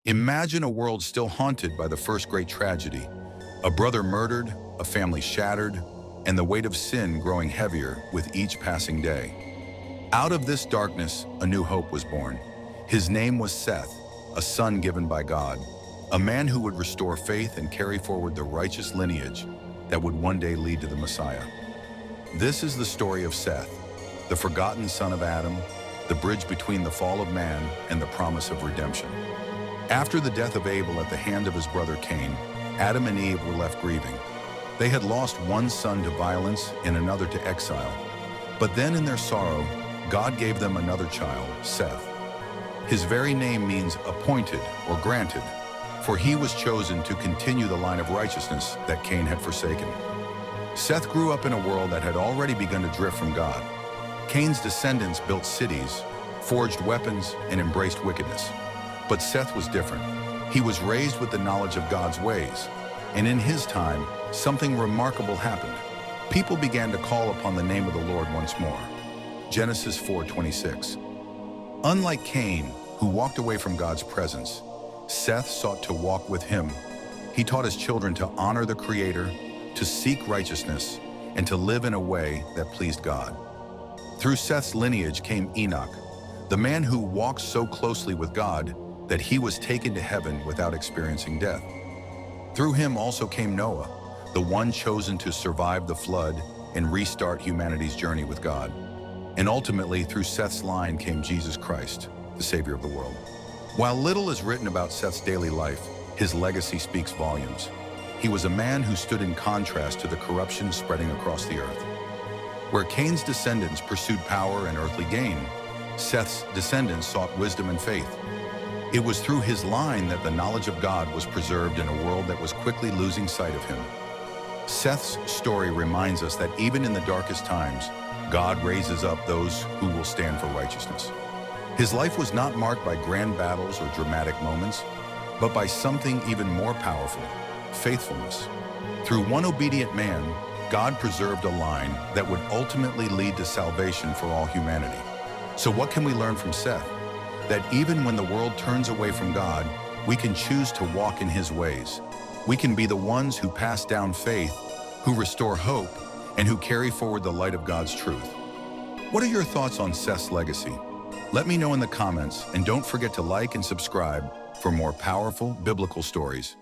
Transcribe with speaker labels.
Speaker 1: Imagine a world still haunted by the first great tragedy. A brother murdered, a family shattered, and the weight of sin growing heavier with each passing day. Out of this darkness, a new hope was born. His name was Seth, a son given by God, a man who would restore faith and carry forward the righteous lineage that would one day lead to the Messiah. This is the story of Seth, the forgotten son of Adam, the bridge between the fall of man and the promise of redemption. After the death of Abel at the hand of his brother Cain, Adam and Eve were left grieving. They had lost one son to violence and another to exile. But then in their sorrow, God gave them another child, Seth. His very name means appointed or granted, for he was chosen to continue the line of righteousness that Cain had forsaken. Seth grew up in a world that had already begun to drift from God. Cain's descendants built cities, forged weapons, and embraced wickedness. But Seth was different. He was raised with the knowledge of God's ways, and in his time, something remarkable happened. People began to call upon the name of the Lord once more. Genesis 4:26. Unlike Cain, who walked away from God's presence, Seth sought to walk with him. He taught his children to honor the Creator, to seek righteousness, and to live in a way that pleased God. Through Seth's lineage came Enoch, the man who walked so closely with God that he was taken to heaven without experiencing death. Through him also came Noah, the one chosen to survive the flood and restart humanity's journey with God. And ultimately, through Seth's line came Jesus Christ, the Savior of the world. While little is written about Seth's daily life, his legacy speaks volumes. He was a man who stood in contrast to the corruption spreading across the earth. Where Cain's descendants pursued power and earthly gain, Seth's descendants sought wisdom and faith. It was through his line that the knowledge of God was preserved in a world that was quickly losing sight of him. Seth's story reminds us that even in the darkest times, God raises up those who will stand for righteousness. His life was not marked by grand battles or dramatic moments, but by something even more powerful: faithfulness. Through one obedient man, God preserved a line that would ultimately lead to salvation for all humanity. So what can we learn from Seth? That even when the world turns away from God, we can choose to walk in his ways. We can be the ones who pass down faith, who restore hope, and who carry forward the light of God's truth. What are your thoughts on Seth's legacy? Let me know in the comments, and don't forget to like and subscribe for more powerful biblical stories.